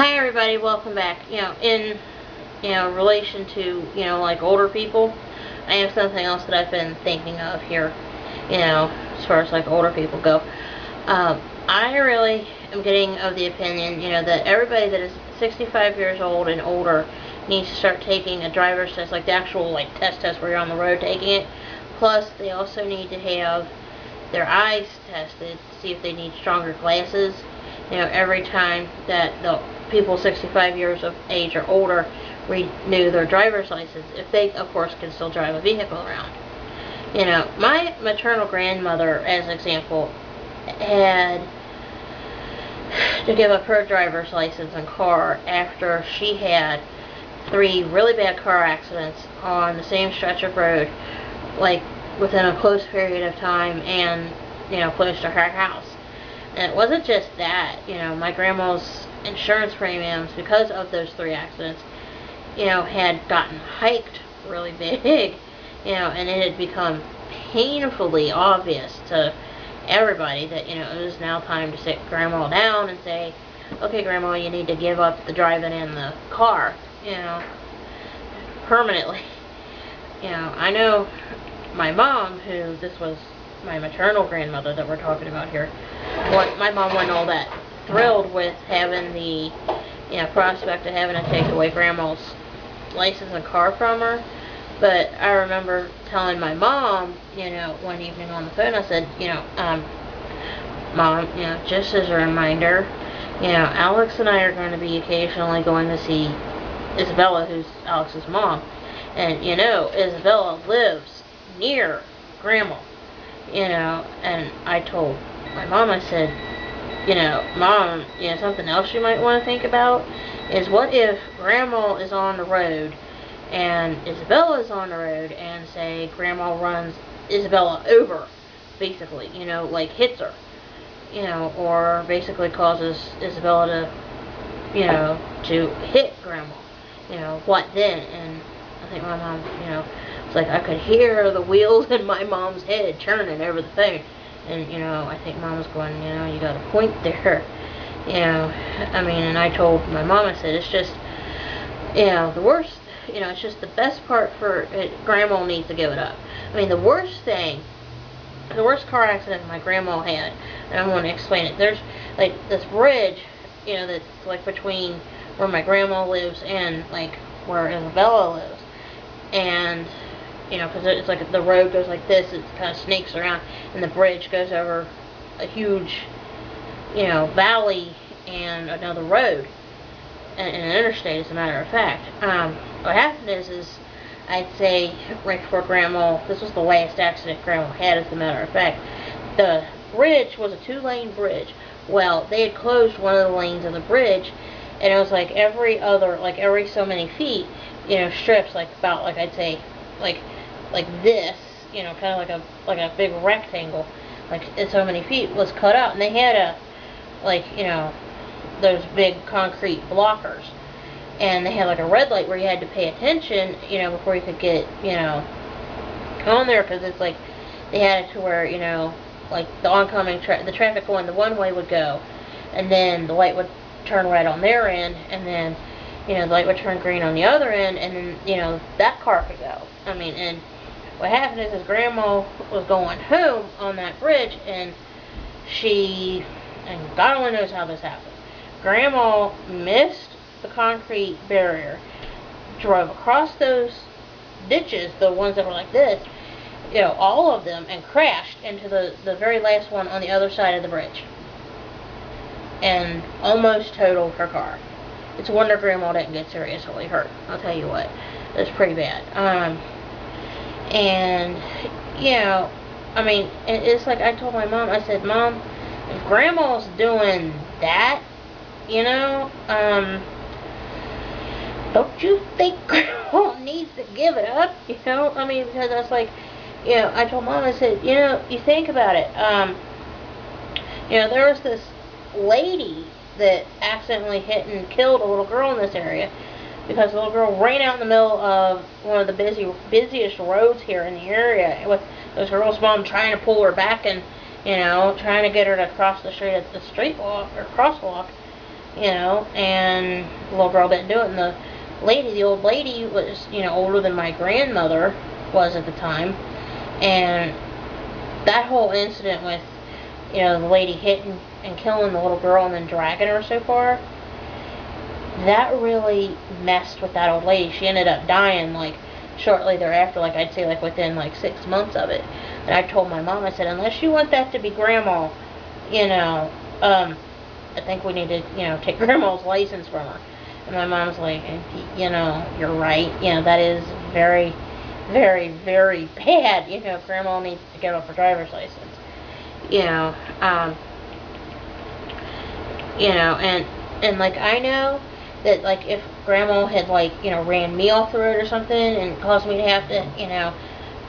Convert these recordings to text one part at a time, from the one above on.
Hi everybody, welcome back. In relation to like older people, I have something else that I've been thinking of here. As far as like older people go, I really am getting of the opinion that everybody that is 65 years old and older needs to start taking a driver's test, like the actual like test where you're on the road taking it. Plus, they also need to have their eyes tested to see if they need stronger glasses. Every time that the people 65 years of age or older renew their driver's license, if they, of course, can still drive a vehicle around. My maternal grandmother, as an example, had to give up her driver's license and car after she had 3 really bad car accidents on the same stretch of road, like within a close period of time, and close to her house. And it wasn't just that, my grandma's insurance premiums, because of those 3 accidents, had gotten hiked really big, and it had become painfully obvious to everybody that, it was now time to sit Grandma down and say, okay, Grandma, you need to give up the driving in the car, permanently. I know my mom, who, this was my maternal grandmother that we're talking about here, my mom wasn't all that thrilled with having the prospect of having to take away Grandma's license and car from her. But I remember telling my mom, one evening on the phone, I said, Mom, just as a reminder, Alex and I are going to be occasionally going to see Isabella, who's Alex's mom, and Isabella lives near Grandma. And I told my mom, I said, Mom, something else you might want to think about is, what if Grandma is on the road and Isabella is on the road, and say Grandma runs Isabella over, basically, like hits her, or basically causes Isabella to hit Grandma, what then? And I think my mom, it's like I could hear the wheels in my mom's head turning over the phone. And, I think Mom was going, you got a point there. And I told my mom, I said, it's just, the worst, it's just the best part for it, Grandma needs to give it up. The worst car accident my grandma had, and I'm going to explain it. There's, like, this bridge, that's, like, between where my grandma lives and, like, where Isabella lives. And, because it's like the road goes like this, it kind of snakes around, and the bridge goes over a huge, valley and another road, and an interstate, as a matter of fact. What happened is I'd say right before Grandma, this was the last accident Grandma had, as a matter of fact, the bridge was a 2-lane bridge. Well, they had closed one of the lanes of the bridge, and it was like every so many feet, strips, like about, like I'd say, like this, kind of like a big rectangle, like in so many feet, was cut out, and they had those big concrete blockers, and they had like a red light where you had to pay attention, before you could get, on there, because it's like they had it to where, like the oncoming the traffic going the one way would go, and then the light would turn red on their end, and then the light would turn green on the other end, and then that car could go. And what happened is Grandma was going home on that bridge, and God only knows how this happened, Grandma missed the concrete barrier, drove across those ditches, the ones that were like this, all of them, and crashed into the very last one on the other side of the bridge, and almost totaled her car. It's a wonder Grandma didn't get seriously hurt, I'll tell you what. It's pretty bad. And, it's like I told my mom, I said, Mom, if Grandma's doing that, don't you think Grandma needs to give it up? Because I was like, I told Mom, I said, you think about it. There was this lady that accidentally hit and killed a little girl in this area, because the little girl ran out in the middle of one of the busiest roads here in the area, with this girl's mom trying to pull her back, and trying to get her to cross the street at the street walk or crosswalk, and the little girl didn't do it, and the old lady was, older than my grandmother was at the time, and that whole incident with, the lady hitting and killing the little girl and then dragging her so far, that really messed with that old lady. She ended up dying, like, shortly thereafter, like, I'd say, like, within, like, 6 months of it. And I told my mom, I said, unless you want that to be Grandma, I think we need to, take Grandma's license from her. And my mom's like, you're right. That is very, very, very bad. Grandma needs to give up her driver's license. And like, I know that, like, if Grandma had, like, ran me off the road or something and caused me to have to,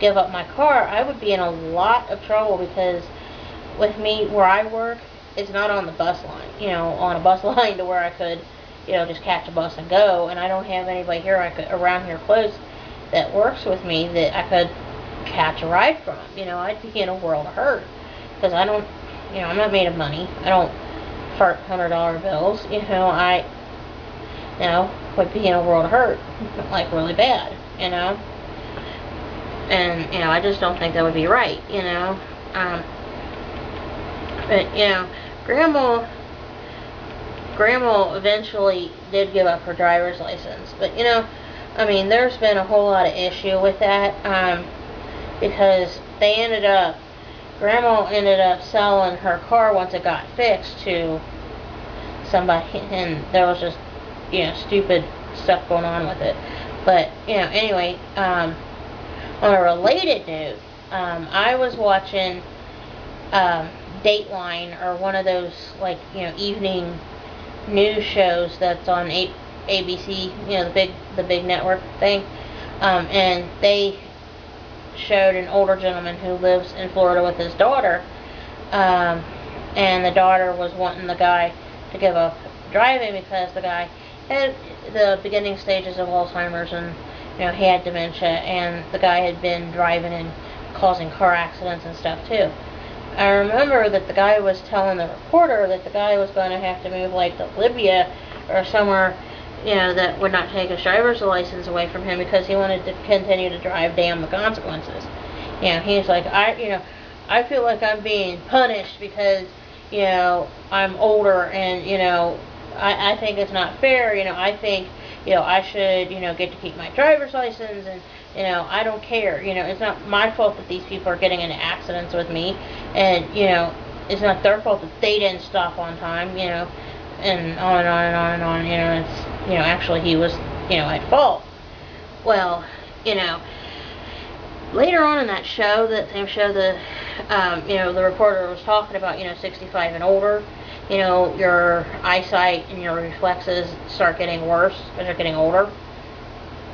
give up my car, I would be in a lot of trouble, because with me, where I work, it's not on the bus line, on a bus line to where I could, just catch a bus and go, and I don't have anybody here around here close that works with me that I could catch a ride from. I'd be in a world of hurt, because I don't, I'm not made of money. I don't fart $100 bills. I would be in a world of hurt, like, really bad, and, I just don't think that would be right, but, Grandma eventually did give up her driver's license, but, there's been a whole lot of issue with that, because Grandma ended up selling her car once it got fixed to somebody, and there was just, stupid stuff going on with it. But, anyway, on a related note, I was watching Dateline, or one of those, like, evening news shows that's on ABC, the big network thing, and they showed an older gentleman who lives in Florida with his daughter, and the daughter was wanting the guy to give up driving because the guy had the beginning stages of Alzheimer's, and he had dementia, and the guy had been driving and causing car accidents and stuff too. I remember that the guy was telling the reporter that the guy was going to have to move, like, to Libya or somewhere, that would not take his driver's license away from him, because he wanted to continue to drive, damn the consequences. He's like, I feel like I'm being punished because, I'm older, and, I think it's not fair. I think, I should, get to keep my driver's license, and, I don't care. It's not my fault that these people are getting into accidents with me, and, it's not their fault that they didn't stop on time, and on and on and on and on, it's, actually he was, at fault. Well, later on in that show, that same show, the reporter was talking about, 65 and older, your eyesight and your reflexes start getting worse as you're getting older.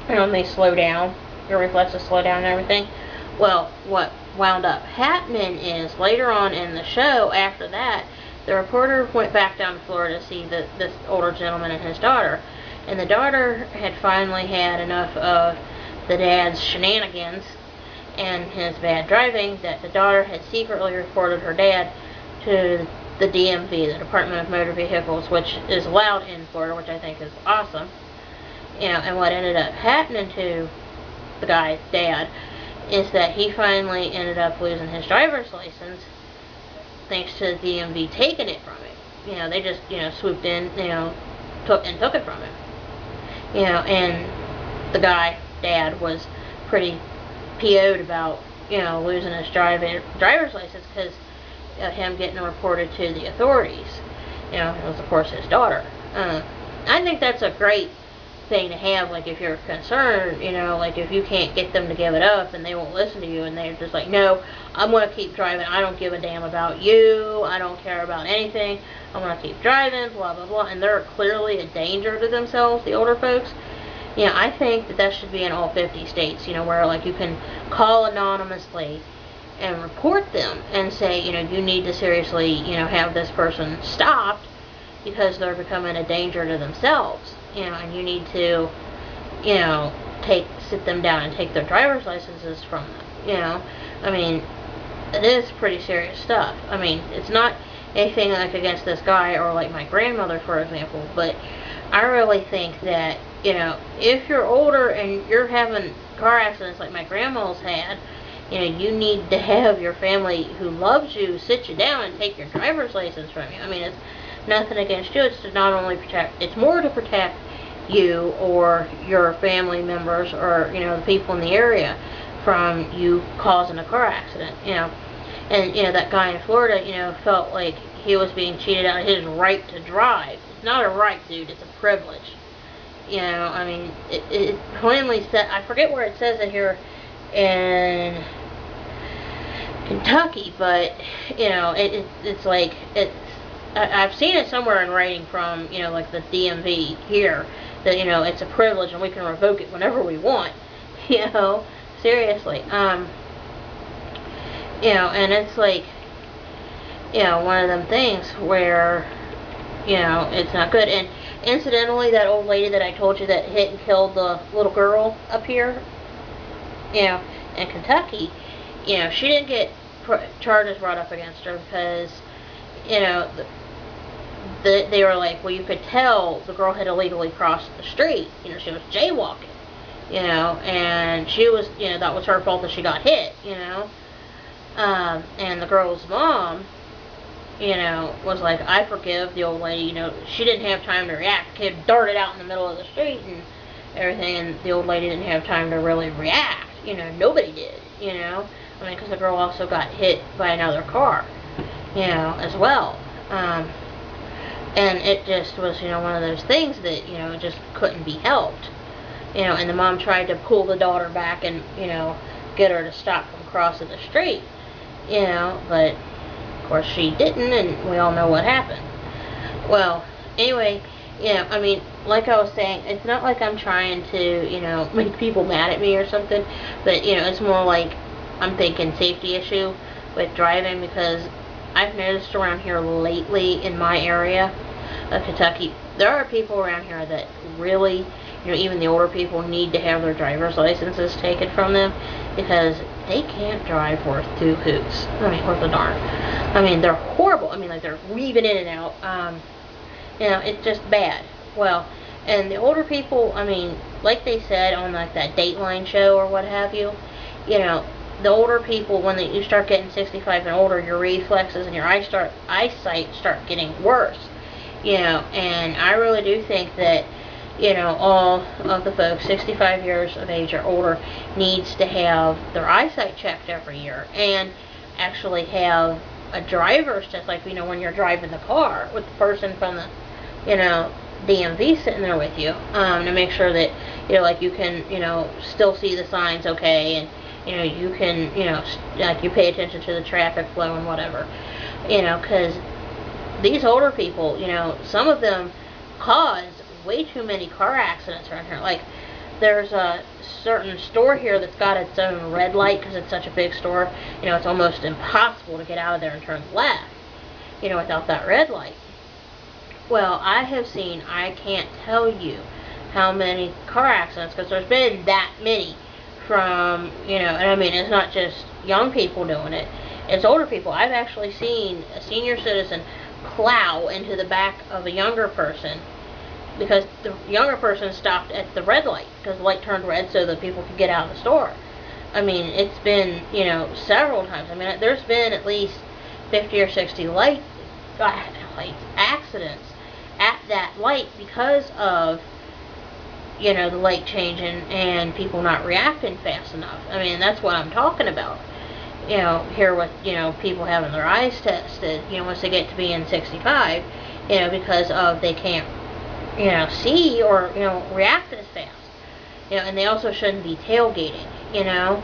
They slow down. Your reflexes slow down and everything. Well, what wound up happening is, later on in the show, after that, the reporter went back down to Florida to see this older gentleman and his daughter. And the daughter had finally had enough of the dad's shenanigans and his bad driving, that the daughter had secretly reported her dad to the DMV, the Department of Motor Vehicles, which is allowed in Florida, which I think is awesome. And what ended up happening to the guy's dad is that he finally ended up losing his driver's license, thanks to the DMV taking it from him. They just, swooped in, took it from him. And the dad was pretty PO'd about, losing his driver's license, because of him getting reported to the authorities. It was, of course, his daughter. I think that's a great thing to have, like, if you're concerned, like, if you can't get them to give it up and they won't listen to you, and they're just like, no, I'm going to keep driving, I don't give a damn about you, I don't care about anything, I'm going to keep driving, blah, blah, blah, and they're clearly a danger to themselves, the older folks. I think that should be in all 50 states, where, like, you can call anonymously and report them and say, you need to seriously, have this person stopped because they're becoming a danger to themselves, and you need to, sit them down and take their driver's licenses from them, I mean, it is pretty serious stuff. I mean, it's not anything like against this guy or like my grandmother, for example, but I really think that, you know, if you're older and you're having car accidents like my grandma's had, you know, you need to have your family who loves you sit you down and take your driver's license from you. I mean, it's nothing against you. It's to not only protect, it's more to protect you or your family members or, you know, the people in the area from you causing a car accident, you know. And, you know, that guy in Florida, you know, felt like he was being cheated out of his right to drive. It's not a right, dude. It's a privilege. You know, I mean, it plainly said, I forget where it says it here in Kentucky, but, you know, it's like, I've seen it somewhere in writing from, you know, like the DMV here, that, you know, it's a privilege and we can revoke it whenever we want, you know, seriously, you know, and it's like, you know, one of them things where, you know, it's not good. And incidentally, that old lady that I told you that hit and killed the little girl up here, you know, in Kentucky, you know, she didn't get charges brought up against her because, you know, they were like, well, you could tell the girl had illegally crossed the street. You know, she was jaywalking, you know, and she was, you know, that was her fault that she got hit, you know. And the girl's mom, you know, was like, I forgive the old lady, you know, she didn't have time to react. The kid darted out in the middle of the street and everything, and the old lady didn't have time to really react, you know, nobody did, you know. I mean, because the girl also got hit by another car, you know, as well. And it just was, you know, one of those things that, you know, just couldn't be helped. You know, and the mom tried to pull the daughter back and, you know, get her to stop from crossing the street, you know, but, of course, she didn't, and we all know what happened. Well, anyway, you know, I mean, like I was saying, it's not like I'm trying to, you know, make people mad at me or something, but, you know, it's more like I'm thinking safety issue with driving, because I've noticed around here lately in my area of Kentucky, there are people around here that really, you know, even the older people need to have their driver's licenses taken from them because they can't drive worth two hoots. I mean, worth a darn. I mean, they're horrible. I mean, like, they're weaving in and out. You know, it's just bad. Well, and the older people, I mean, like they said on, like, that Dateline show or what have you, you know, the older people, when you start getting 65 and older, your reflexes and your eyesight start getting worse, you know, and I really do think that, you know, all of the folks 65 years of age or older needs to have their eyesight checked every year, and actually have a driver's test, like, you know, when you're driving the car with the person from the, you know, DMV sitting there with you, to make sure that, you know, like, you can, you know, still see the signs okay, and, you know, you can, you know, like, you pay attention to the traffic flow and whatever, you know, because these older people, you know, some of them cause way too many car accidents around here. Like, there's a certain store here that's got its own red light because it's such a big store. You know, it's almost impossible to get out of there and turn left, you know, without that red light. Well, I have seen, I can't tell you how many car accidents, because there's been that many from, you know, and I mean, it's not just young people doing it, it's older people. I've actually seen a senior citizen plow into the back of a younger person because the younger person stopped at the red light because the light turned red so that people could get out of the store. I mean, it's been, you know, several times. I mean, there's been at least 50 or 60 light accidents at that light because of, you know, the light changing and people not reacting fast enough. I mean, that's what I'm talking about. You know, here with, you know, people having their eyes tested, you know, once they get to being 65, you know, because of they can't, you know, see or, you know, react as fast. You know, and they also shouldn't be tailgating, you know.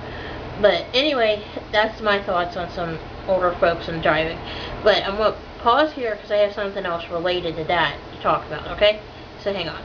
But anyway, that's my thoughts on some older folks and driving. But I'm going to pause here because I have something else related to that to talk about, okay? So hang on.